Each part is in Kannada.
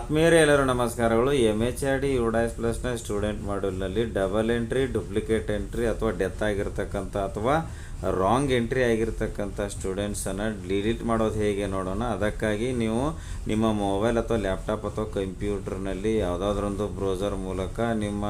ಆತ್ಮೀಯರೇ ಎಲ್ಲರೂ ನಮಸ್ಕಾರಗಳು. MHRD UDAS ಪ್ಲಸ್ನ ಸ್ಟೂಡೆಂಟ್ ಮಾಡ್ಯೂಲ್ನಲ್ಲಿ ಡಬಲ್ ಎಂಟ್ರಿ, ಡುಪ್ಲಿಕೇಟ್ ಎಂಟ್ರಿ ಅಥವಾ ಡೆತ್ ಆಗಿರ್ತಕ್ಕಂಥ ಅಥವಾ ರಾಂಗ್ ಎಂಟ್ರಿ ಆಗಿರ್ತಕ್ಕಂಥ ಸ್ಟೂಡೆಂಟ್ಸನ್ನು ಡಿಲೀಟ್ ಮಾಡೋದು ಹೇಗೆ ನೋಡೋಣ. ಅದಕ್ಕಾಗಿ ನೀವು ನಿಮ್ಮ ಮೊಬೈಲ್ ಅಥವಾ ಲ್ಯಾಪ್ಟಾಪ್ ಅಥವಾ ಕಂಪ್ಯೂಟರ್ನಲ್ಲಿ ಯಾವುದಾದ್ರೊಂದು ಬ್ರೌಸರ್ ಮೂಲಕ ನಿಮ್ಮ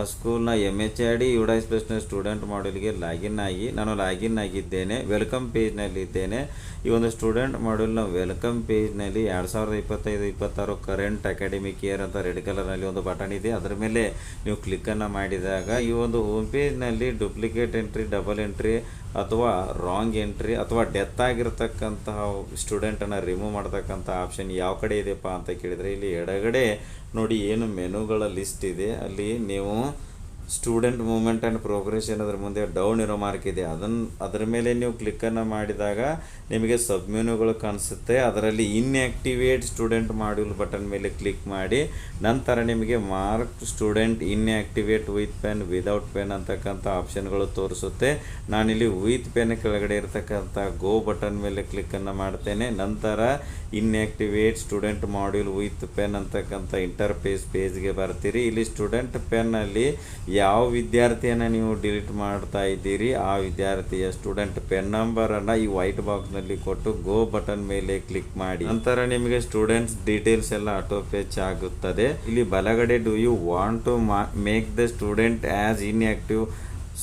ಸ್ಕೂಲ್ನ MHRD UDAS ಪ್ಲಸ್ನ ಸ್ಟೂಡೆಂಟ್ ಮಾಡ್ಯೂಲ್ಗೆ ಲಾಗಿನ್ ಆಗಿ, ನಾನು ಲಾಗಿನ್ ಆಗಿದ್ದೇನೆ. ವೆಲ್ಕಮ್ ಪೇಜ್ನಲ್ಲಿದ್ದೇನೆ. ಈ ಒಂದು ಸ್ಟೂಡೆಂಟ್ ಮಾಡ್ಯೂಲ್ನ ವೆಲ್ಕಮ್ ಪೇಜ್ನಲ್ಲಿ 2025-26 ಕರೆಂಟ್ ಅಕಾಡೆಮಿಕ್ ಇಯರ್ ಅಂತ ರೆಡ್ ಕಲರ್ನಲ್ಲಿ ಒಂದು ಬಟನ್ ಇದೆ. ಅದರ ಮೇಲೆ ನೀವು ಕ್ಲಿಕ್ಕನ್ನು ಮಾಡಿದಾಗ ಈ ಒಂದು ಹೋಮ್ ಪೇಜ್ನಲ್ಲಿ ಡುಪ್ಲಿಕೇಟ್ ಎಂಟ್ರಿ, ಡಬಲ್ ಎಂಟ್ರಿ ಅಥವಾ ರಾಂಗ್ ಎಂಟ್ರಿ ಅಥವಾ ಡೆತ್ ಆಗಿರ್ತಕ್ಕಂತಹ ಸ್ಟೂಡೆಂಟನ್ನು ರಿಮೂವ್ ಮಾಡ್ತಕ್ಕಂಥ ಆಪ್ಷನ್ ಯಾವ ಕಡೆ ಇದೆಯಪ್ಪ ಅಂತ ಕೇಳಿದರೆ, ಇಲ್ಲಿ ಎಡಗಡೆ ನೋಡಿ ಏನು ಮೆನುಗಳ ಲಿಸ್ಟ್ ಇದೆ, ಅಲ್ಲಿ ನೀವು ಸ್ಟೂಡೆಂಟ್ ಮೂವ್ಮೆಂಟ್ ಆ್ಯಂಡ್ ಪ್ರೋಗ್ರೆಸ್ ಅದರ ಮುಂದೆ ಡೌನ್ ಇರೋ ಮಾರ್ಕ್ ಇದೆ. ಅದರ ಮೇಲೆ ನೀವು ಕ್ಲಿಕ್ಕನ್ನು ಮಾಡಿದಾಗ ನಿಮಗೆ ಸಬ್ ಮೆನುಗಳು ಕಾಣಿಸುತ್ತೆ. ಅದರಲ್ಲಿ ಇನ್ಆ್ಯಕ್ಟಿವೇಟ್ ಸ್ಟೂಡೆಂಟ್ ಮಾಡ್ಯೂಲ್ ಬಟನ್ ಮೇಲೆ ಕ್ಲಿಕ್ ಮಾಡಿ ನಂತರ ನಿಮಗೆ mark student inactivate with pen, without pen ಅಂತಕ್ಕಂಥ ಆಪ್ಷನ್ಗಳು ತೋರಿಸುತ್ತೆ. ನಾನಿಲ್ಲಿ ವಿತ್ ಪೆನ್ ಕೆಳಗಡೆ ಇರತಕ್ಕಂಥ ಗೋ ಬಟನ್ ಮೇಲೆ ಕ್ಲಿಕ್ಕನ್ನು ಮಾಡ್ತೇನೆ. ನಂತರ ಇನ್ಆ್ಯಕ್ಟಿವೇಟ್ ಸ್ಟೂಡೆಂಟ್ ಮಾಡ್ಯೂಲ್ ವಿತ್ ಪೆನ್ ಅಂತಕ್ಕಂಥ ಇಂಟರ್ಫೇಸ್ ಪೇಜ್ಗೆ ಬರ್ತೀರಿ. ಇಲ್ಲಿ ಸ್ಟೂಡೆಂಟ್ ಪೆನ್ನಲ್ಲಿ ಯಾವ ವಿದ್ಯಾರ್ಥಿಯನ್ನು ನೀವು ಡಿಲೀಟ್ ಮಾಡ್ತಾ ಇದ್ದೀರಿ ಆ ವಿದ್ಯಾರ್ಥಿಯ ಸ್ಟೂಡೆಂಟ್ ಪೆನ್ ನಂಬರನ್ನು ಈ ವೈಟ್ ಬಾಕ್ಸ್ನಲ್ಲಿ ಕೊಟ್ಟು ಗೋ ಬಟನ್ ಮೇಲೆ ಕ್ಲಿಕ್ ಮಾಡಿ. ನಂತರ ನಿಮಗೆ ಸ್ಟೂಡೆಂಟ್ಸ್ ಡೀಟೇಲ್ಸ್ ಎಲ್ಲ ಆಟೋ ಫೆಚ್ ಆಗುತ್ತದೆ. ಇಲ್ಲಿ ಬಲಗಡೆ do you want to make the student as inactive,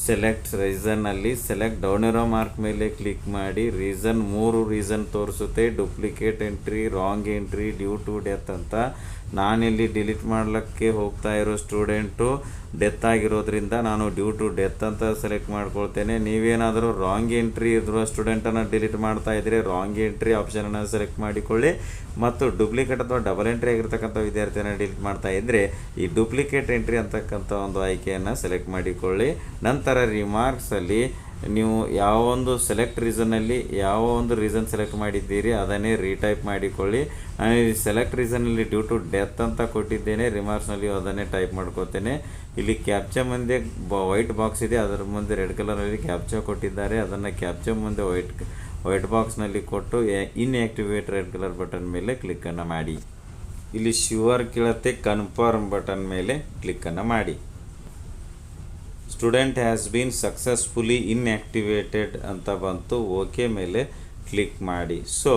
select reason ಅಲ್ಲಿ ಸೆಲೆಕ್ಟ್ ಡೌನ್ ಇರೋ ಮಾರ್ಕ್ ಮೇಲೆ ಕ್ಲಿಕ್ ಮಾಡಿ. ರೀಸನ್ 3 ರೀಸನ್ ತೋರಿಸುತ್ತೆ: duplicate entry, wrong entry, due to death ಅಂತ. ನಾನಿಲ್ಲಿ ಡಿಲೀಟ್ ಮಾಡಲಿಕ್ಕೆ ಹೋಗ್ತಾ ಇರೋ ಸ್ಟೂಡೆಂಟು ಡೆತ್ ಆಗಿರೋದ್ರಿಂದ ನಾನು ಡ್ಯೂ ಟು ಡೆತ್ ಅಂತ ಸೆಲೆಕ್ಟ್ ಮಾಡ್ಕೊಳ್ತೇನೆ. ನೀವೇನಾದರೂ ರಾಂಗ್ ಎಂಟ್ರಿ ಇರುವ ಸ್ಟೂಡೆಂಟನ್ನು ಡಿಲೀಟ್ ಮಾಡ್ತಾ ಇದ್ದರೆ ರಾಂಗ್ ಎಂಟ್ರಿ ಆಪ್ಷನನ್ನು ಸೆಲೆಕ್ಟ್ ಮಾಡಿಕೊಳ್ಳಿ. ಮತ್ತು ಡುಪ್ಲಿಕೇಟ್ ಅಥವಾ ಡಬಲ್ ಎಂಟ್ರಿ ಆಗಿರ್ತಕ್ಕಂಥ ವಿದ್ಯಾರ್ಥಿಯನ್ನು ಡಿಲೀಟ್ ಮಾಡ್ತಾ ಇದ್ದರೆ ಈ ಡುಪ್ಲಿಕೇಟ್ ಎಂಟ್ರಿ ಅಂತಕ್ಕಂಥ ಒಂದು ಆಯ್ಕೆಯನ್ನು ಸೆಲೆಕ್ಟ್ ಮಾಡಿಕೊಳ್ಳಿ. ನಂತರ ರಿಮಾರ್ಕ್ಸಲ್ಲಿ ನೀವು ಯಾವ ಒಂದು ಸೆಲೆಕ್ಟ್ ರೀಸನ್ನಲ್ಲಿ ಯಾವ ಒಂದು ರೀಸನ್ ಸೆಲೆಕ್ಟ್ ಮಾಡಿದ್ದೀರಿ ಅದನ್ನೇ ರೀಟೈಪ್ ಮಾಡಿಕೊಳ್ಳಿ. ನಾನು ಈ ಸೆಲೆಕ್ಟ್ ರೀಸನ್ನಲ್ಲಿ ಡ್ಯೂ ಟು ಡೆತ್ ಅಂತ ಕೊಟ್ಟಿದ್ದೇನೆ. ರಿಮಾರ್ಕ್ಸ್ನಲ್ಲಿ ಅದನ್ನೇ ಟೈಪ್ ಮಾಡ್ಕೋತೇನೆ. ಇಲ್ಲಿ ಕ್ಯಾಪ್ಚಾ ಮುಂದೆ ವೈಟ್ ಬಾಕ್ಸ್ ಇದೆ, ಅದರ ಮುಂದೆ ರೆಡ್ ಕಲರ್ನಲ್ಲಿ ಕ್ಯಾಪ್ಚಾ ಕೊಟ್ಟಿದ್ದಾರೆ. ಅದನ್ನು ಕ್ಯಾಪ್ಚಾ ಮುಂದೆ ವೈಟ್ ಬಾಕ್ಸ್ನಲ್ಲಿ ಕೊಟ್ಟು ಇನ್ಆ್ಯಕ್ಟಿವೇಟ್ ರೆಡ್ ಕಲರ್ ಬಟನ್ ಮೇಲೆ ಕ್ಲಿಕ್ಕನ್ನು ಮಾಡಿ. ಇಲ್ಲಿ ಶ್ಯೂರ್ ಕೇಳುತ್ತೆ, ಕನ್ಫರ್ಮ್ ಬಟನ್ ಮೇಲೆ ಕ್ಲಿಕ್ಕನ್ನು ಮಾಡಿ. ಸ್ಟೂಡೆಂಟ್ ಹ್ಯಾಸ್ ಬೀನ್ ಸಕ್ಸಸ್ಫುಲಿ ಇನ್ಆ್ಯಕ್ಟಿವೇಟೆಡ್ ಅಂತ ಬಂತು. ಓಕೆ ಮೇಲೆ ಕ್ಲಿಕ್ ಮಾಡಿ. ಸೊ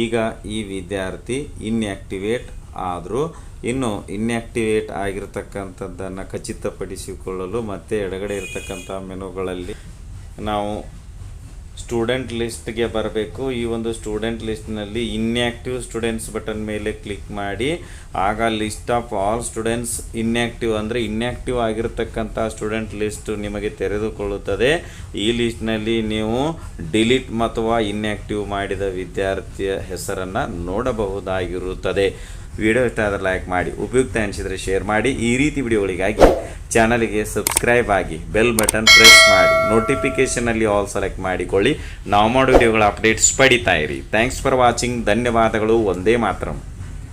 ಈಗ ಈ ವಿದ್ಯಾರ್ಥಿ ಇನ್ಆ್ಯಕ್ಟಿವೇಟ್ ಆದರೂ ಇನ್ನು ಇನ್ಆ್ಯಕ್ಟಿವೇಟ್ ಆಗಿರ್ತಕ್ಕಂಥದ್ದನ್ನು ಖಚಿತಪಡಿಸಿಕೊಳ್ಳಲು ಮತ್ತೆ ಎಡಗಡೆ ಇರತಕ್ಕಂಥ ಮೆನುಗಳಲ್ಲಿ ನಾವು ಸ್ಟೂಡೆಂಟ್ ಲಿಸ್ಟ್ಗೆ ಬರಬೇಕು. ಈ ಒಂದು ಸ್ಟೂಡೆಂಟ್ ಲಿಸ್ಟ್ನಲ್ಲಿ ಇನ್ಆ್ಯಕ್ಟಿವ್ ಸ್ಟೂಡೆಂಟ್ಸ್ ಬಟನ್ ಮೇಲೆ ಕ್ಲಿಕ್ ಮಾಡಿ. ಆಗ list of all students inactive ಅಂದರೆ ಇನ್ಆ್ಯಕ್ಟಿವ್ ಆಗಿರ್ತಕ್ಕಂಥ ಸ್ಟೂಡೆಂಟ್ ಲಿಸ್ಟ್ ನಿಮಗೆ ತೆರೆದುಕೊಳ್ಳುತ್ತದೆ. ಈ ಲಿಸ್ಟ್ನಲ್ಲಿ ನೀವು ಡಿಲೀಟ್ ಅಥವಾ ಇನ್ಆ್ಯಕ್ಟಿವ್ ಮಾಡಿದ ವಿದ್ಯಾರ್ಥಿಯ ಹೆಸರನ್ನು ನೋಡಬಹುದಾಗಿರುತ್ತದೆ. ವಿಡಿಯೋ ಇಷ್ಟ ಆದರೆ ಲೈಕ್ ಮಾಡಿ, ಉಪಯುಕ್ತ ಅನಿಸಿದರೆ ಶೇರ್ ಮಾಡಿ. ಈ ರೀತಿ ವಿಡಿಯೋಗಳಿಗಾಗಿ ಚಾನಲ್ಗೆ ಸಬ್ಸ್ಕ್ರೈಬ್ ಆಗಿ, ಬೆಲ್ ಬಟನ್ ಪ್ರೆಸ್ ಮಾಡಿ, ನೋಟಿಫಿಕೇಷನಲ್ಲಿ ಆಲ್ ಸೆಲೆಕ್ಟ್ ಮಾಡಿಕೊಳ್ಳಿ. ನಾವು ಮಾಡೋ ವಿಡಿಯೋಗಳ ಅಪ್ಡೇಟ್ಸ್ ಪಡಿತಾ ಇರಿ. Thanks for watching. ಧನ್ಯವಾದಗಳು. ಒಂದೇ ಮಾತರಂ.